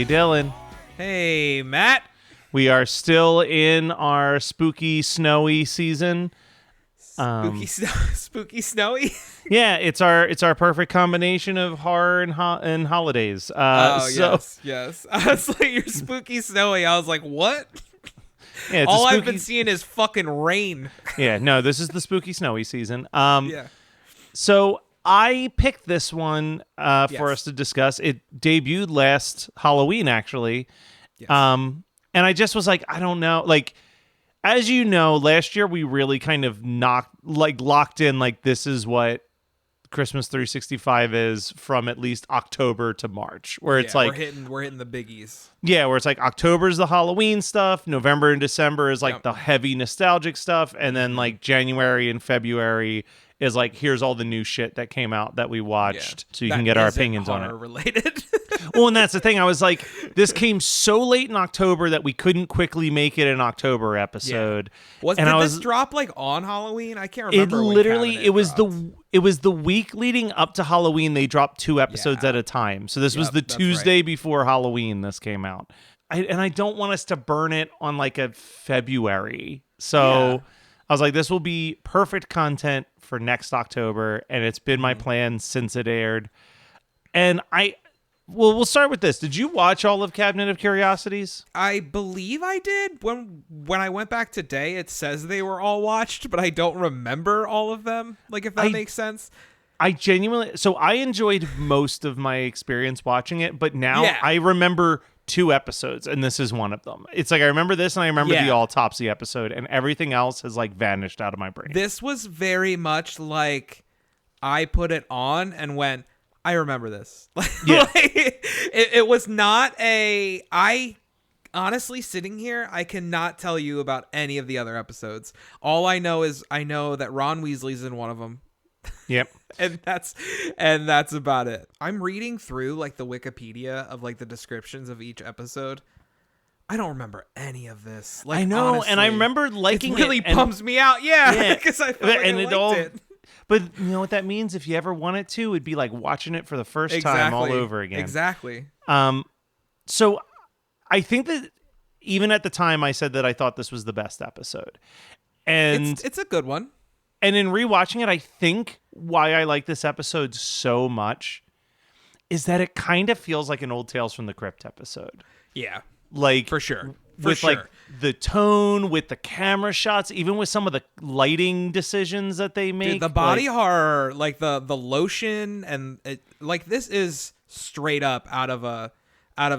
Hey, Dylan. Hey, Matt. We are still in our spooky, snowy season. Spooky snowy. Yeah, it's our perfect combination of horror and holidays. Yes. I was like, you're spooky snowy. I was like, what? Yeah, All I've been seeing is fucking rain. Yeah, no, this is the spooky, snowy season. Yeah. So I picked this one for Yes. us to discuss. It debuted last Halloween, actually. Yes. And I just was like, I don't know. Like, as you know, last year we really kind of locked in, like, this is what Christmas 365 is from at least October to March, where it's like we're hitting the biggies. Yeah, where it's like October's the Halloween stuff, November and December is like Yep. the heavy nostalgic stuff, and then like January and February is like, here's all the new shit that came out that we watched, so you can get our opinions on it. Related. Well, and that's the thing. I was like, this came so late in October that we couldn't quickly make it an October episode. Did this drop like on Halloween? I can't remember. It was the week leading up to Halloween. They dropped 2 episodes at a time. So this was the Tuesday before Halloween this came out. I don't want us to burn it on like a February. So I was like, this will be perfect content for next October, and it's been my plan since it aired. And we'll start with this. Did you watch all of Cabinet of Curiosities? I believe I did. When I went back today, it says they were all watched, but I don't remember all of them. Like, if that makes sense. I enjoyed most of my experience watching it, but now I remember 2 episodes, and this is one of them. It's like I remember this, and I remember the autopsy episode, and everything else has like vanished out of my brain. This was very much like I put it on and went, I remember this. Yeah. It was not I honestly, sitting here, I cannot tell you about any of the other episodes. All I know is I know that Ron Weasley's in one of them. Yep. and that's about it. I'm reading through like the Wikipedia of like the descriptions of each episode. I don't remember any of this. Like, I know, honestly, and I remember liking it. It really pumps me out. Yeah, because I feel like I liked it. But you know what that means? If you ever wanted to, it'd be like watching it for the first time all over again. Exactly. So I think that even at the time I said that I thought this was the best episode. And it's a good one. And in rewatching it, I think why I like this episode so much is that it kind of feels like an old Tales from the Crypt episode. Yeah. Like, for sure. Like the tone, with the camera shots, even with some of the lighting decisions that they make. Dude, the body horror, like the lotion, and like this is straight up out of a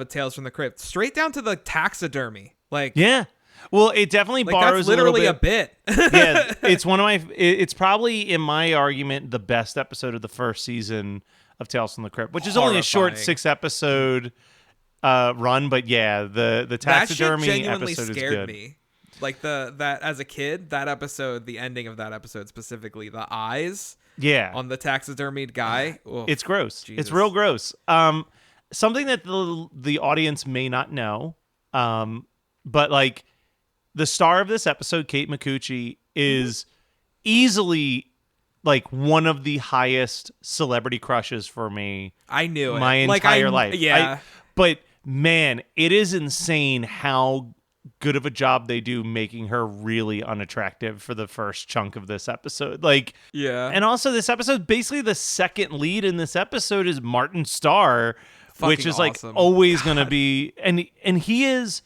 Tales from the Crypt, straight down to the taxidermy. Like, yeah. Well, it definitely borrows that's literally a bit. Yeah, it's one of my. It's probably, in my argument, the best episode of the first season of Tales from the Crypt, which is only a short 6-episode run. But yeah, the taxidermy that shit genuinely episode scared is good. me. Like that as a kid, that episode, the ending of that episode specifically, the eyes. Yeah. On the taxidermied guy. Ugh, it's gross. Jesus. It's real gross. Something that the audience may not know, but like. The star of this episode, Kate Micucci, is easily like one of the highest celebrity crushes for me. I knew my it. entire life. Yeah. But man, it is insane how good of a job they do making her really unattractive for the first chunk of this episode. Like, yeah. And also this episode, basically the second lead in this episode is Martin Starr, which is awesome. Like always going to be, and he is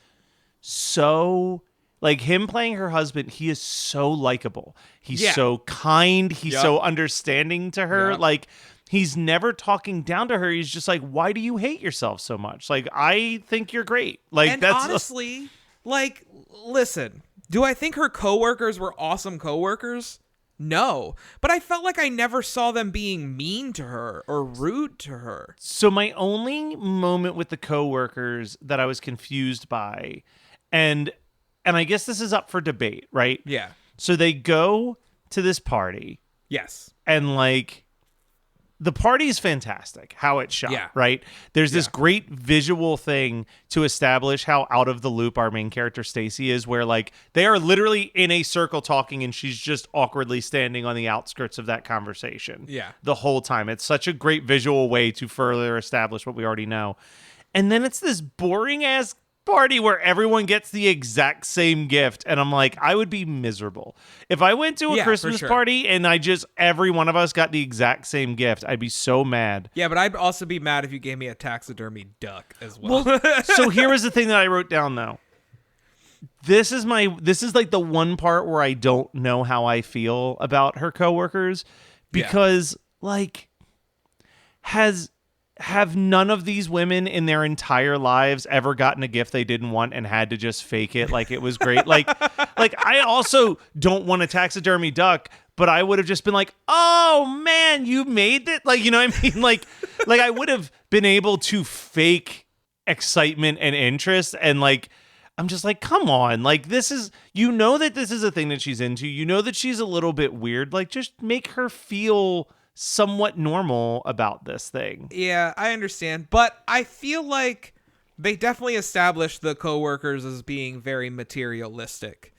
so. Like, him playing her husband, he is so likable. He's so kind. He's so understanding to her. Yep. Like, he's never talking down to her. He's just like, why do you hate yourself so much? Like, I think you're great. Like, and that's honestly, like, listen, do I think her coworkers were awesome coworkers? No. But I felt like I never saw them being mean to her or rude to her. So my only moment with the coworkers that I was confused by, and I guess this is up for debate, right? Yeah. So they go to this party. Yes. And like, the party is fantastic, how it's shot, right? There's this great visual thing to establish how out of the loop our main character Stacy is, where like they are literally in a circle talking and she's just awkwardly standing on the outskirts of that conversation. Yeah. The whole time. It's such a great visual way to further establish what we already know. And then it's this boring ass party where everyone gets the exact same gift, and I'm like, I would be miserable if I went to a Christmas party and every one of us got the exact same gift. I'd be so mad. Yeah, but I'd also be mad if you gave me a taxidermy duck as well. So here was the thing that I wrote down though. This is like the one part where I don't know how I feel about her coworkers, because like have none of these women in their entire lives ever gotten a gift they didn't want and had to just fake it like it was great? like I also don't want a taxidermy duck, but I would have just been like, oh man, you made it. Like, you know what I mean? Like I would have been able to fake excitement and interest, and like, I'm just like, come on. Like, this is, you know that this is a thing that she's into. You know that she's a little bit weird. Like, just make her feel somewhat normal about this thing. Yeah, I understand. But I feel like they definitely established the coworkers as being very materialistic.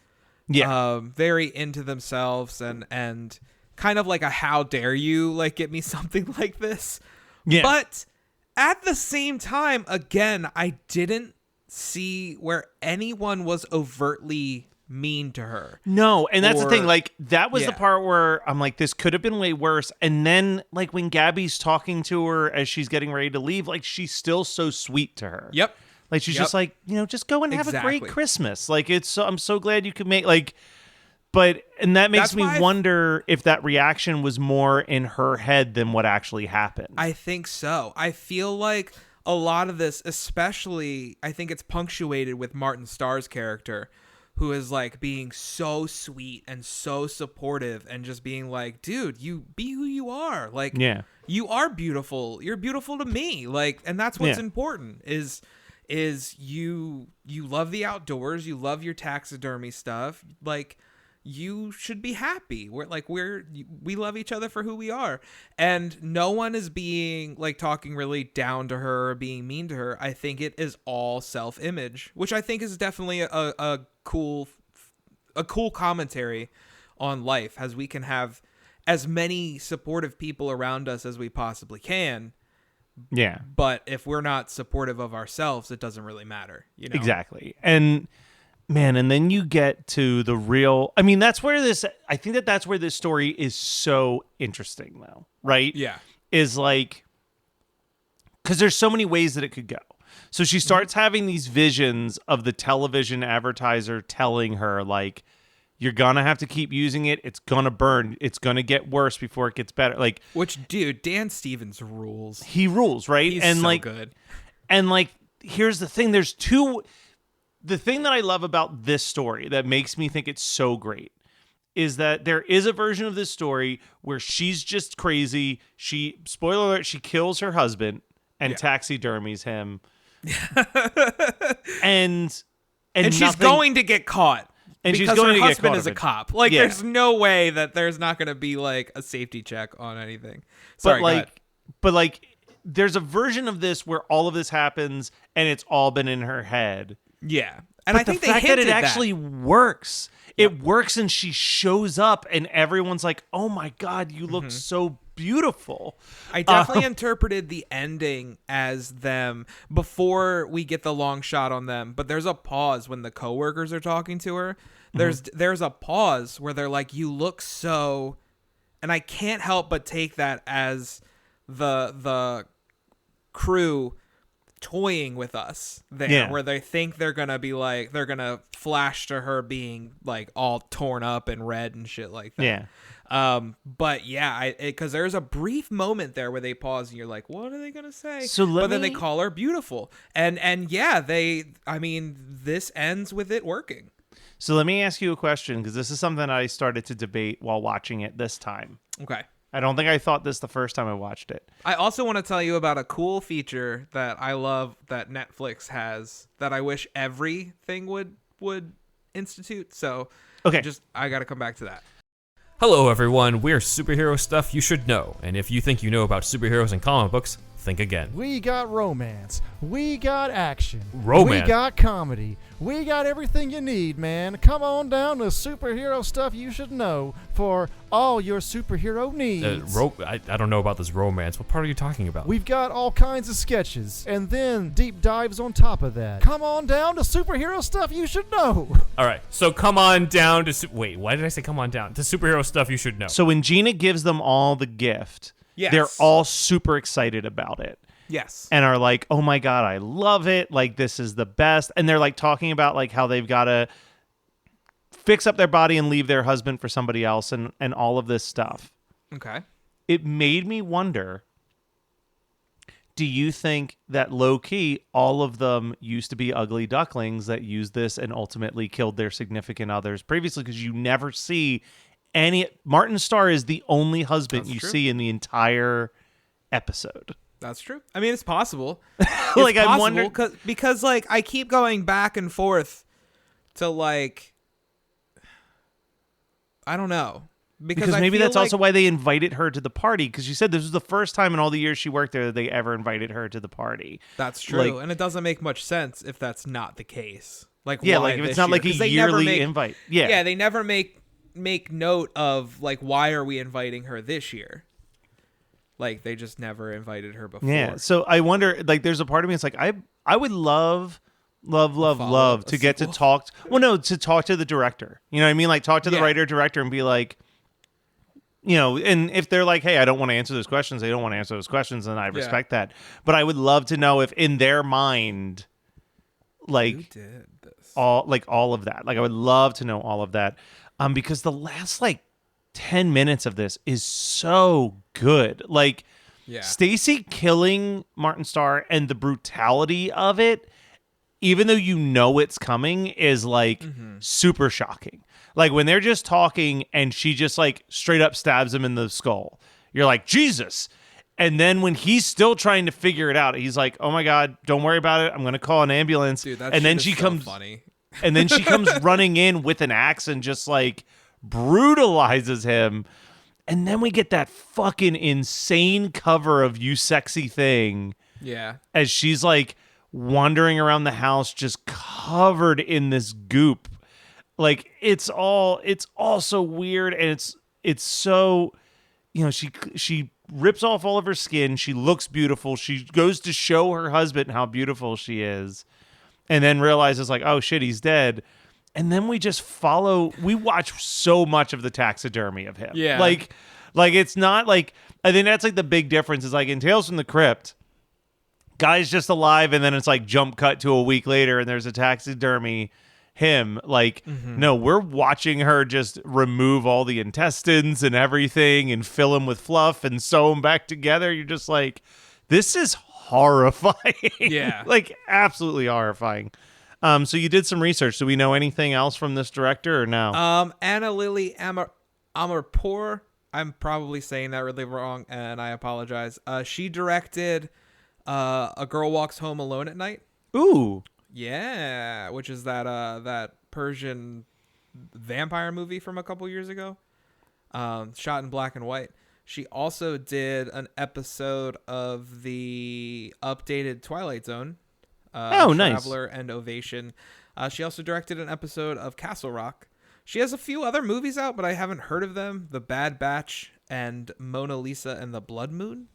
Yeah. Very into themselves and kind of like a how dare you like get me something like this. Yeah. But at the same time, again, I didn't see where anyone was overtly mean to her. No, and that's the thing. Like, that was the part where I'm like, this could have been way worse. And then, like, when Gabby's talking to her as she's getting ready to leave, like, she's still so sweet to her. Yep. Like, she's just like, you know, just go and have a great Christmas. Like, I'm so glad you could make, like, and that makes me wonder if that reaction was more in her head than what actually happened. I think so. I feel like a lot of this, especially, I think it's punctuated with Martin Starr's character, who is like being so sweet and so supportive and just being like, dude, you be who you are. Like, you are beautiful. You're beautiful to me. Like, and that's what's important is you love the outdoors. You love your taxidermy stuff. Like, you should be happy. We love each other for who we are. And no one is being like talking really down to her or being mean to her. I think it is all self-image, which I think is definitely a cool commentary on life, as we can have as many supportive people around us as we possibly can. Yeah. But if we're not supportive of ourselves, it doesn't really matter, you know? Exactly. And man, and then you get to the real, I mean, that's where that's where this story is so interesting though, right? Yeah. Is like, because there's so many ways that it could go. So she starts having these visions of the television advertiser telling her, like, you're gonna have to keep using it. It's gonna burn. It's gonna get worse before it gets better. Like, which, dude, Dan Stevens rules. He rules, right? He's and so like, good. And like, here's the thing. The thing that I love about this story that makes me think it's so great is that there is a version of this story where she's just crazy. Spoiler alert, she kills her husband and taxidermies him. and she's going to get caught. And because she's going her to husband get caught is a cop. Like, there's no way that there's not going to be like a safety check on anything. Sorry, but like, there's a version of this where all of this happens and it's all been in her head. Yeah. And I think the fact that it actually works. It works, and she shows up and everyone's like, oh my God, you look so beautiful. I definitely interpreted the ending as them before we get the long shot on them, but there's a pause when the coworkers are talking to her. There's a pause where they're like, you look so, and I can't help but take that as the crew toying with us there, where they think they're gonna be like, they're gonna flash to her being like all torn up and red and shit like that. But yeah, because there's a brief moment there where they pause and you're like, what are they gonna say? But then they call her beautiful, and yeah, this ends with it working. So let me ask you a question, because this is something I started to debate while watching it this time. Okay. I don't think I thought this the first time I watched it. I also want to tell you about a cool feature that I love that Netflix has that I wish everything would institute. So okay, I got to come back to that. Hello everyone, we're Superhero Stuff You Should Know, and if you think you know about superheroes and comic books, think again. We got romance. We got action. Romance. We got comedy. We got everything you need, man. Come on down to superhero stuff you should know for all your superhero needs. I don't know about this romance. What part are you talking about? We've got all kinds of sketches and then deep dives on top of that. Come on down to superhero stuff you should know. All right, so come on down to... Wait, why did I say come on down? To superhero stuff you should know. So when Gina gives them all the gift, Yes. they're all super excited about it. Yes. And are like, oh my God, I love it. Like, this is the best. And they're like talking about like how they've got to fix up their body and leave their husband for somebody else and all of this stuff. Okay. It made me wonder, do you think that low key, all of them used to be ugly ducklings that used this and ultimately killed their significant others previously? Because you never see any... Martin Starr is the only husband That's you true. see in the entire episode. That's true. I mean, it's possible. Like, I'm wondering... because like I keep going back and forth to like, I don't know. Because I maybe feel that's also why they invited her to the party. Because she said this was the first time in all the years she worked there that they ever invited her to the party. That's true, Like- and it doesn't make much sense if that's not the case. Like, Yeah, why like if this it's not year? like a 'Cause they never yearly make- invite. Yeah. Yeah, they never make note of like, why are we inviting her this year? Like, they just never invited her before. Yeah. So I wonder, like, there's a part of me that's like, I would love follow-up, to a get to sequel? talk. Well, no, to talk to the director. You know what I mean? Like, talk to the Yeah. writer director and be like, you know, and if they're like, hey, I don't want to answer those questions, they don't want to answer those questions, then I respect that. But I would love to know if in their mind, Who like, did this? all of that. Like, I would love to know all of that. Because the last like 10 minutes of this is so good. Like, Yeah. Stacy killing Martin Starr and the brutality of it, even though you know it's coming, is like super shocking. Like when they're just talking and she just like straight up stabs him in the skull. You're like, Jesus. And then when he's still trying to figure it out, he's like, oh my God, don't worry about it. I'm going to call an ambulance. Dude, that and then shit she is so comes funny. and then she comes running in with an axe and just like brutalizes him. And then we get that fucking insane cover of You Sexy Thing Yeah. as she's like wandering around the house just covered in this goop. Like it's all so weird, and it's so, you know, she rips off all of her skin, she looks beautiful, she goes to show her husband how beautiful she is, and then realizes like, oh shit, he's dead. And then we watch so much of the taxidermy of him. Yeah. Like it's not like, I think that's like the big difference is like in Tales from the Crypt, guy's just alive, and then it's like jump cut to a week later and there's a taxidermy him. Like, no, we're watching her just remove all the intestines and everything and fill them with fluff and sew them back together. You're just like, this is horrifying. Yeah. Like absolutely horrifying. So you did some research. Do we know anything else from this director or no? Anna Lily Amarpour. I'm probably saying that really wrong, and I apologize. She directed A Girl Walks Home Alone at Night. Ooh. Yeah, which is that Persian vampire movie from a couple years ago, shot in black and white. She also did an episode of the updated Twilight Zone. Oh, nice. Traveler and Ovation. She also directed an episode of Castle Rock. She has a few other movies out, but I haven't heard of them. The Bad Batch and Mona Lisa and the Blood Moon.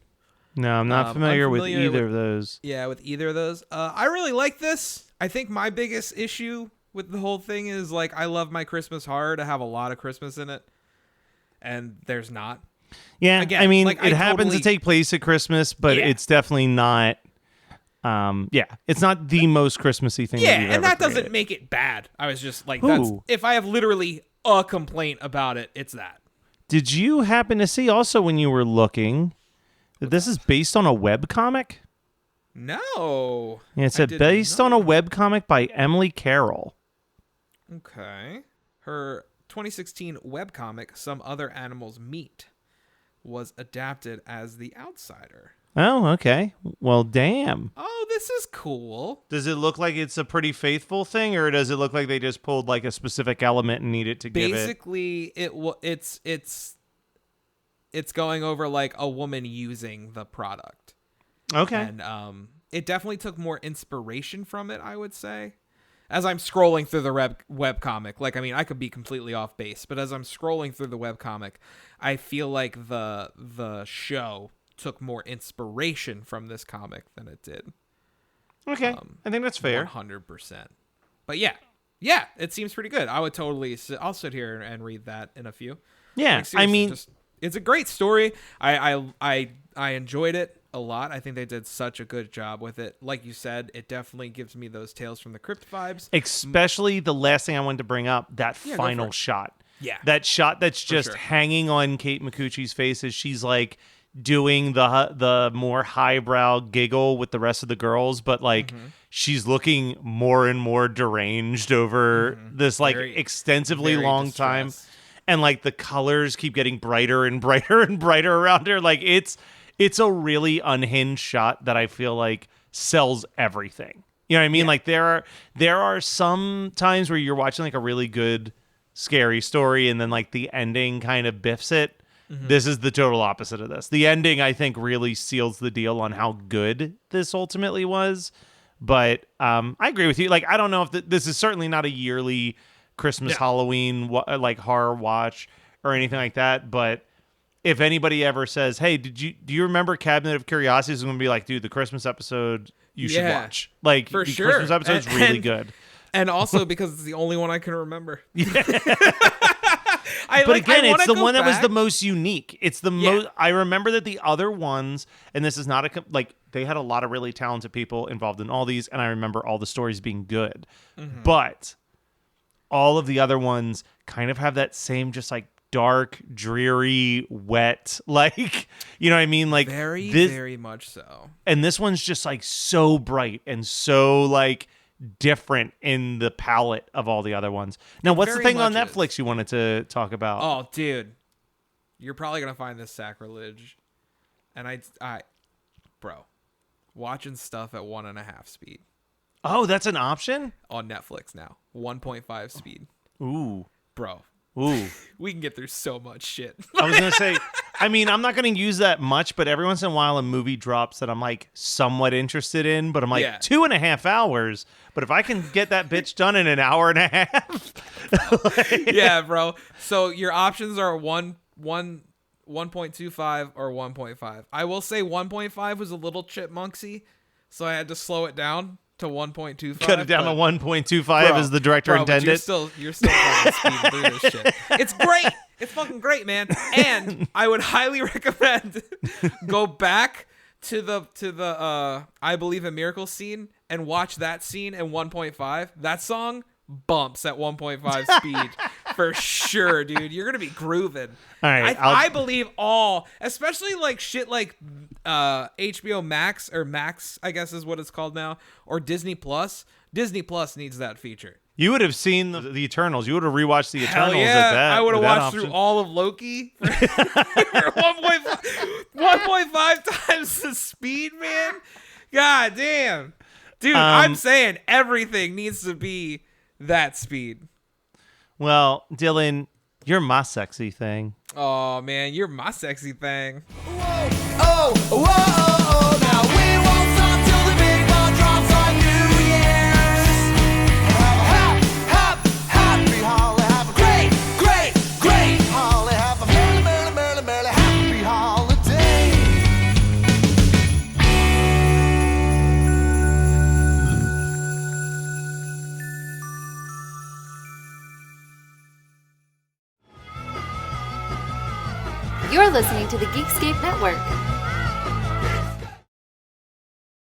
No, I'm not familiar with either of those. Yeah, with either of those. I really like this. I think my biggest issue with the whole thing is like, I love my Christmas horror to have a lot of Christmas in it, and there's not. Yeah, Again, I mean, like, it I happens totally- to take place at Christmas, but Yeah. it's definitely not. It's not the most Christmassy thing. Yeah, that you've and ever that doesn't created. make it bad. I was just like, that's, Ooh. if I have literally a complaint about it, it's that. Did you happen to see also when you were looking that this is based on a webcomic? No. Yeah, it said did based not. on a webcomic by Emily Carroll. Okay. Her 2016 webcomic, Some Other Animals Meet, was adapted as The Outsider. Oh, okay. Well, damn. Oh, this is cool. Does it look like it's a pretty faithful thing, or does it look like they just pulled like a specific element and needed to give it? Basically, it's going over like a woman using the product. Okay. And it definitely took more inspiration from it, I would say. As I'm scrolling through the webcomic, like, I mean, I could be completely off base, but as I'm scrolling through the webcomic, I feel like the show took more inspiration from this comic than it did. Okay. I think that's fair. 100%. But yeah, it seems pretty good. I would totally, I'll sit here and read that in a few. Yeah. Like, I mean, it's a great story. I enjoyed it a lot. I think they did such a good job with it. Like you said, it definitely gives me those Tales from the Crypt vibes. Especially the last thing I wanted to bring up, that final shot. Yeah. That shot that's just hanging on Kate McCucci's face as she's like doing the more highbrow giggle with the rest of the girls, but like she's looking more and more deranged over this like extensively long time. And like the colors keep getting brighter and brighter and brighter around her. Like it's a really unhinged shot that I feel like sells everything. You know what I mean? Like there are some times where you're watching like a really good scary story and then like the ending kind of biffs it. This is the total opposite of this. The ending, I think, really seals the deal on how good this ultimately was. But I agree with you. Like, I don't know if this is certainly not a yearly Christmas, Halloween, like horror watch or anything like that. But if anybody ever says, "Hey, do you remember Cabinet of Curiosities?" I'm gonna be like, "Dude, the Christmas episode you should watch." Like, for the sure. Christmas episode is really good. And also because it's the only one I can remember. But again, it's the one that was the most unique. It's the most. I remember that the other ones, and this is not like they had a lot of really talented people involved in all these, and I remember all the stories being good. But all of the other ones kind of have that same just like dark, dreary, wet, like, you know what I mean? Like very much so. And this one's just like so bright and so like different in the palette of all the other ones. Now, what's the thing on Netflix you wanted to talk about? Oh, dude, you're probably gonna find this sacrilege, and I, bro, watching stuff at 1.5 speed. Oh, that's an option on Netflix now. 1.5 speed. Ooh, bro. Ooh, we can get through so much shit. I was gonna say, I mean, I'm not gonna use that much, but every once in a while a movie drops that I'm like somewhat interested in, but I'm like 2.5 hours. But if I can get that bitch done in an hour and a half, yeah, bro. So your options are 1.25 or 1.5. I will say 1.5 was a little chipmunksy, so I had to slow it down to 1.25. Cut it down to 1.25 as the director intended. You're still speeding through this shit. It's great. It's fucking great, man. And I would highly recommend go back to the I Believe in Miracles scene and watch that scene in 1.5. That song bumps at 1.5 speed for sure, dude. You're gonna be grooving. All right, I believe all, especially like shit like HBO Max or Max, I guess is what it's called now, or Disney Plus. Disney Plus needs that feature. You would have seen the Eternals. You would have rewatched the Eternals. Hell yeah. At that. I would have watched through all of Loki for 1.5 times the speed, man. God damn. Dude, I'm saying everything needs to be that speed. Well, Dylan, you're my sexy thing. Oh, man, you're my sexy thing. Whoa, oh, whoa, oh, now we won't stop till the big ball drops on New Year's. Hop, hop, happy holly, have a great, great, great holly, have a merry, merry, merry, merry, happy holiday. You're listening to the Geekscape Network.